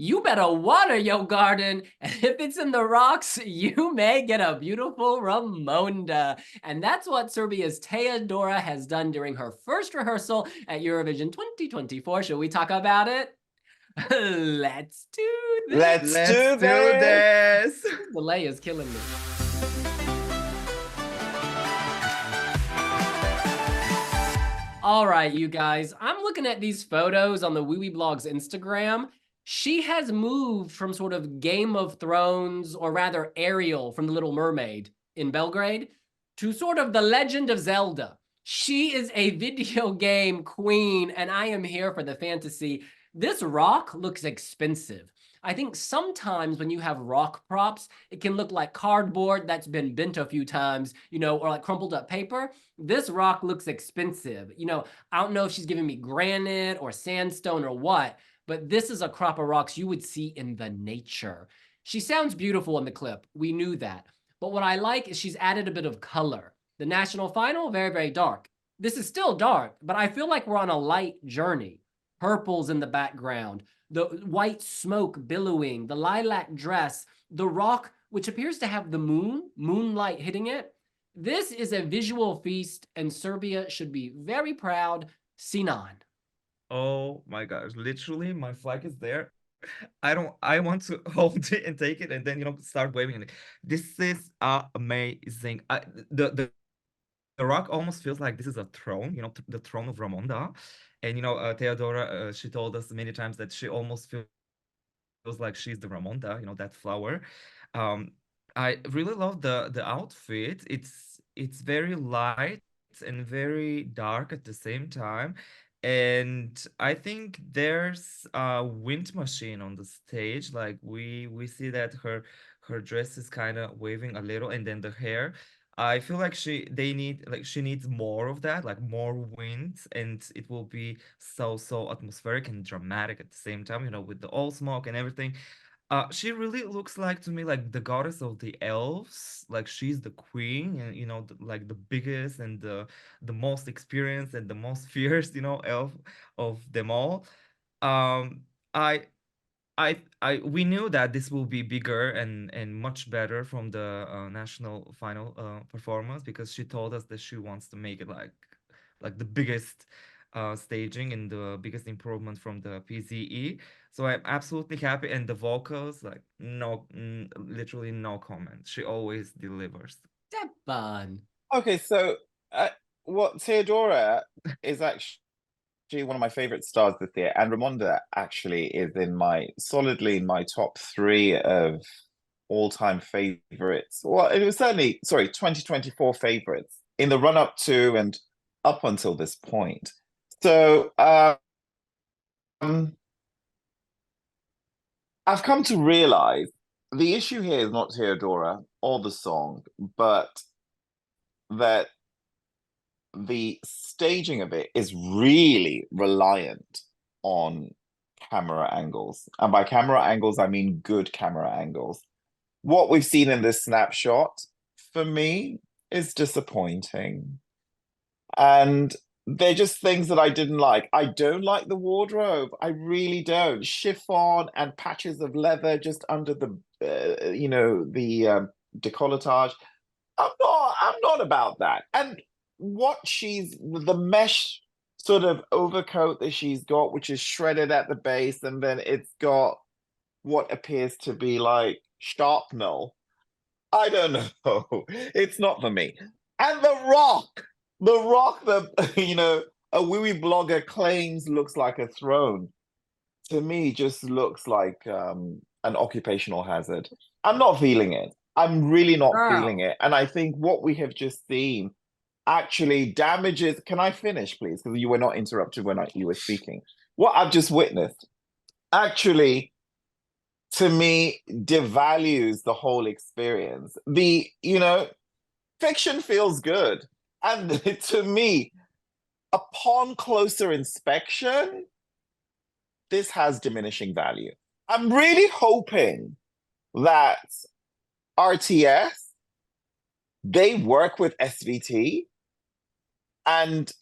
you better water your garden. And if it's in the rocks, you may get a beautiful Ramonda. And that's what Serbia's Teya Dora has done during her first rehearsal at Eurovision 2024. Should we talk about it? Let's do this. Let's do this. This delay is killing me. All right, you guys, I'm looking at these photos on the Wiwibloggs Instagram. She has moved from sort of Game of Thrones, or rather Ariel from The Little Mermaid in Belgrade, to sort of The Legend of Zelda. She is a video game queen, and I am here for the fantasy. This rock looks expensive. I think sometimes when you have rock props, it can look like cardboard that's been bent a few times, you know, or like crumpled up paper. This rock looks expensive. You know, I don't know if she's giving me granite or sandstone or what, but this is a crop of rocks you would see in the nature. She sounds beautiful in the clip. We knew that. But what I like is she's added a bit of color. The national final, very, very dark. This is still dark, but I feel like we're on a light journey. Purples in the background, the white smoke billowing, the lilac dress, the rock, which appears to have the moonlight hitting it. This is a visual feast, and Serbia should be very proud. Sinan. Oh my gosh, literally my flag is there. I want to hold it and take it and then start waving it. This is amazing. The rock almost feels like this is a throne, the throne of Ramonda. And Teya Dora, she told us many times that she almost feels like she's the Ramonda, that flower. I really love the outfit. It's very light and very dark at the same time. And I think there's a wind machine on the stage. Like we see that her dress is kind of waving a little, and then the hair. I feel like she needs more of that, like more wind, and it will be so atmospheric and dramatic at the same time, with the all smoke and everything. She really looks like to me like the goddess of the elves. Like she's the queen, and like the biggest and the most experienced and the most fierce, elf of them all. Um, I we knew that this will be bigger and much better from the national final performance, because she told us that she wants to make it like the biggest staging and the biggest improvement from the PZE. So I'm absolutely happy, and the vocals, like literally no comment. She always delivers. Stepan. Okay, so what Teya Dora is actually one of my favorite stars this year, and Ramonda actually is solidly in my top 3 of all-time favorites. Well, it was certainly, sorry, 2024 favorites in the run-up to and up until this point. So I've come to realize the issue here is not Teya Dora or the song, but that the staging of it is really reliant on camera angles. And by camera angles, I mean good camera angles. What we've seen in this snapshot, for me, is disappointing. And they're just things that I didn't like. I don't like the wardrobe. I really don't. Chiffon and patches of leather just under the, the decolletage. I'm not about that. And the mesh sort of overcoat that she's got, which is shredded at the base, and then it's got what appears to be like sharpnel. I don't know. It's not for me. And the rock that a Wiwiblogger claims looks like a throne, to me just looks like an occupational hazard. I'm not feeling it. I'm really not feeling it. And I think what we have just seen actually damages. Can I finish, please? Because you were not interrupted when you were speaking. What I've just witnessed actually, to me, devalues the whole experience. Fiction feels good. And to me, upon closer inspection, this has diminishing value. I'm really hoping that RTS, they work with SVT, and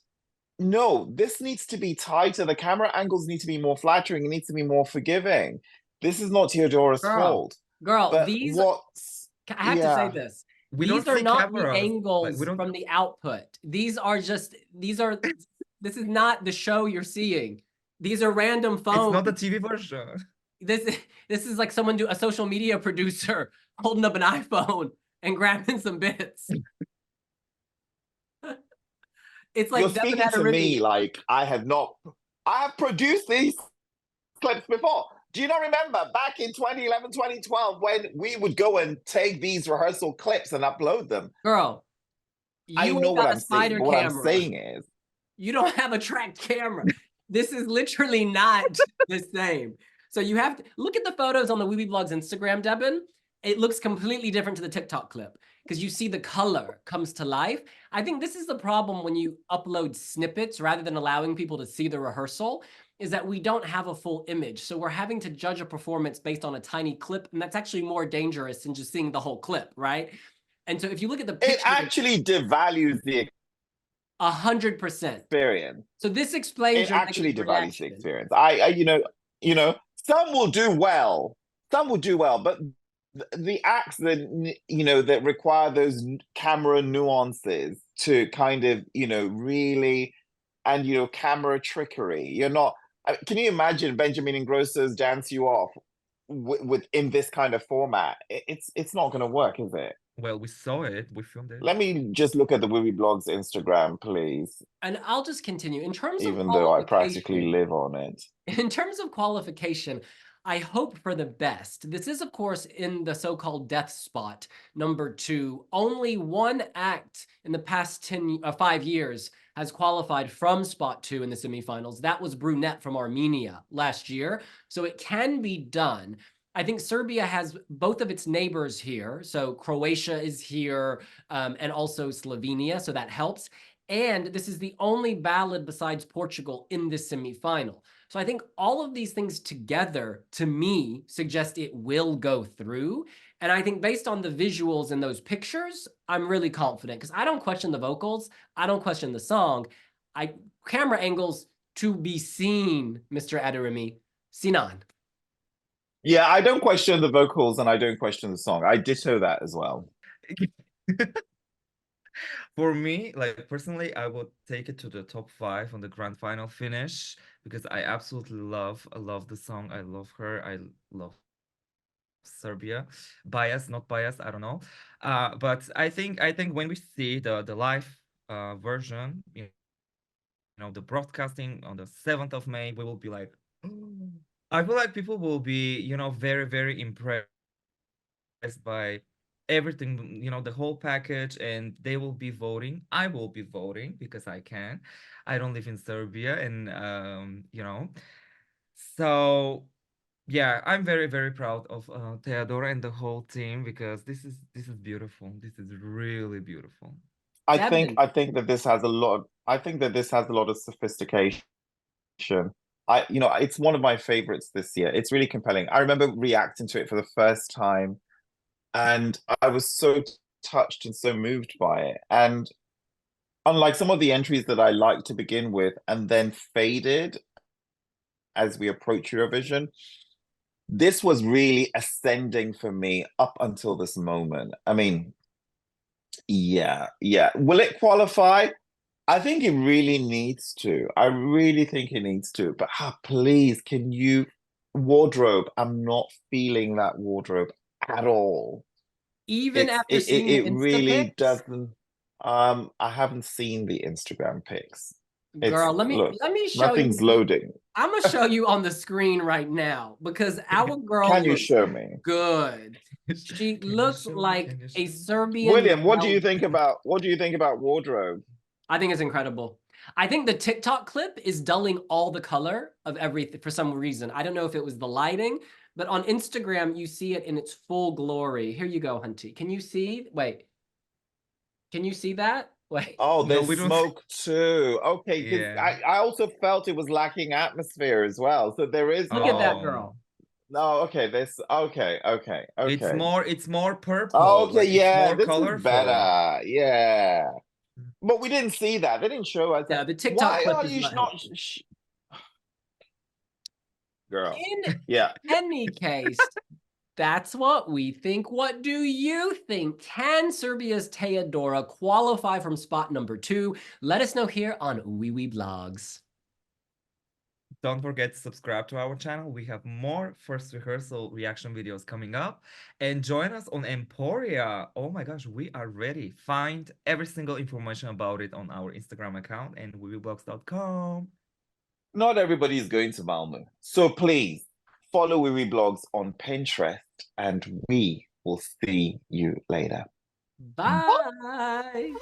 no, this needs to be tighter. The camera angles need to be more flattering. It needs to be more forgiving. This is not Teya Dora's fault. Girl, But these, what's I have to say this. We These don't are see not the cameras. Like, we angles don't. from the output. These are just, this is not the show you're seeing. These are random It's phones. not the TV version. This is like a social media producer holding up an iPhone and grabbing some bits. It's like you're speaking to me like I have produced these clips before. Do you not remember back in 2011, 2012 when we would go and take these rehearsal clips and upload them? Girl, I know what I'm saying. But what I'm saying is, you don't have a tracked camera. This is literally not the same. So you have to look at the photos on the Wiwibloggs Instagram, Devin. It looks completely different to the TikTok clip because you see the color comes to life. I think this is the problem when you upload snippets rather than allowing people to see the rehearsal, is that we don't have a full image. So we're having to judge a performance based on a tiny clip, and that's actually more dangerous than just seeing the whole clip, right? And so if you look at the picture, it actually devalues the 100% experience. So this explains it actually devalues the experience. You know, some will do well. Some will do well, but the acts that that require those camera nuances to kind of really, and camera trickery. You're not. Can you imagine Benjamin Ingrosso's Dance You Off in this kind of format? It's not going to work, is it? Well, we saw it. We filmed it. Let me just look at the Wiwibloggs Instagram, please. And I'll just continue. In terms of even though I practically live on it. In terms of qualification, I hope for the best. This is, of course, in the so-called death spot, number 2. Only one act in the past 5 years has qualified from spot 2 in the semifinals. That was Brunette from Armenia last year. So it can be done. I think Serbia has both of its neighbors here. So Croatia is here and also Slovenia. So that helps. And this is the only ballad besides Portugal in this semifinal. So I think all of these things together, to me, suggest it will go through. And I think based on the visuals in those pictures, I'm really confident because I don't question the vocals. I don't question the song. Camera angles to be seen, Mr. Aderimi. Sinan. Yeah, I don't question the vocals and I don't question the song. I ditto that as well. For me, like personally, I would take it to the top 5 on the grand final finish because I absolutely love the song. I love her. I love Serbia. Bias, not bias, I don't know. But I think when we see the live version, the broadcasting on the 7th of May, we will be like, I feel like people will be, very, very impressed by everything, the whole package, and they will be voting. I will be voting because I can. I don't live in Serbia, and so yeah, I'm very, very proud of Teya Dora and the whole team because this is beautiful. This is really beautiful. I think that this has a lot of sophistication. It's one of my favorites this year. It's really compelling. I remember reacting to it for the first time, and I was so touched and so moved by it. And unlike some of the entries that I liked to begin with and then faded as we approach Eurovision, this was really ascending for me up until this moment. I mean, yeah. Will it qualify? I think it really needs to. I really think it needs to. But please, can you wardrobe? I'm not feeling that wardrobe at all. Even after seeing the Insta really pics? doesn't. I haven't seen the Instagram pics. Girl, let me show nothing's you. loading. I'm gonna show you on the screen right now because our girl Can you looks show me? good. She looks like a Serbian. William, what do you think about wardrobe? I think it's incredible. I think the TikTok clip is dulling all the color of everything for some reason. I don't know if it was the lighting, but on Instagram you see it in its full glory. Here you go, Hunty. Can you see? Wait. Can you see that? Wait. Oh, there's smoke too. Okay, because I also felt it was lacking atmosphere as well. So there is. Look at that girl. No, okay. Okay. It's more purple. Oh, okay, like, yeah, it's more this is better. Yeah, but we didn't see that. They didn't show us. Yeah, the TikTok clip are is you not not? girl. In Yeah. any case, that's what we think. What do you think? Can Serbia's Teya Dora qualify from spot number 2? Let us know here on Wiwibloggs. Don't forget to subscribe to our channel. We have more first rehearsal reaction videos coming up. And join us on Emporia. Oh my gosh, we are ready. Find every single information about it on our Instagram account and wiwibloggs.com. Not everybody is going to Malmo. So please follow Wiwibloggs on Pinterest and we will see you later. Bye.